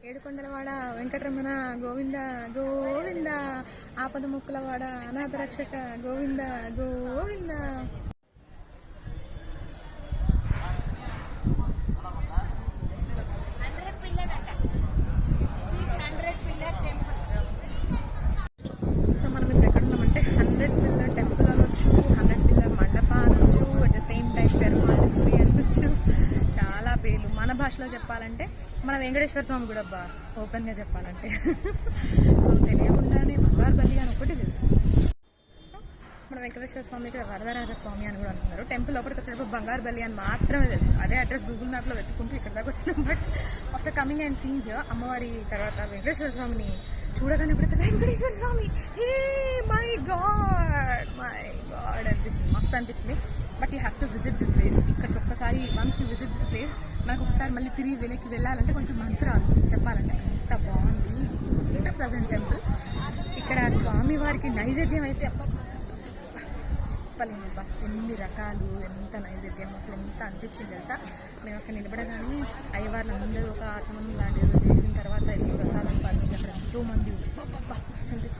ఏడుకొండలవాడ వెంకటరమణ గోవింద గోవింద, ఆపద ముక్కులవాడ అనాథ రక్షక గోవింద గోవింద. సో మనం ఇప్పుడు ఎక్కడ ఉన్నామంటే 100 పిల్లర్ టెంపుల్ అనొచ్చు, 100 పిల్లర్ మండప అనొచ్చు, అట్ ద సేమ్ టైం పెరుమాళపురి అనొచ్చు. చాలా పేర్లు. మన భాషలో చెప్పాలంటే మన వెంకటేశ్వర స్వామి కూడా అబ్బా, ఓపెన్గా చెప్పాలంటే. సో తెలియకుండానే బంగారు బలి అని ఒకటి తెలుసు. మన వెంకటేశ్వర స్వామి ఇక్కడ వరదరాజ స్వామి అని కూడా అంటున్నారు. టెంపుల్ లోపలికి వచ్చేటప్పుడు బంగారు బలి అని మాత్రమే తెలుసు. అదే అడ్రస్ గూగుల్ మ్యాప్లో వెతుక్కుంటూ ఇక్కడ దాకా వచ్చినాం. But after coming and seeing here అమ్మవారి తర్వాత వెంకటేశ్వర స్వామిని చూడగానే ఇప్పుడు వెంకటేశ్వర స్వామి హే మై గాడ్ అనిపించింది, మస్తు అనిపించింది. But you have to visit this place. ఇక్కడికి ఒక్కసారి once you visit this place మనకు ఒకసారి మళ్ళీ తిరిగి వెనక్కి వెళ్ళాలంటే కొంచెం మనసు రాదు చెప్పాలంటే. అంత బాగుంది ఇంత ప్రజెంట్ టెంపుల్. ఇక్కడ స్వామివారికి నైవేద్యం అయితే చెప్పలేమబ్బా, ఎన్ని రకాలు, ఎంత నైవేద్యం, అసలు ఎంత అనిపించింది తెలుసా. మేము అక్కడ నిలబడగానే అయ్యవార్లు అందరూ ఒక ఆచమనం లాంటిది చేసిన తర్వాత ప్రసాదం పంచి అక్కడ ఎంతో మంది మస్తు అనిపించింది.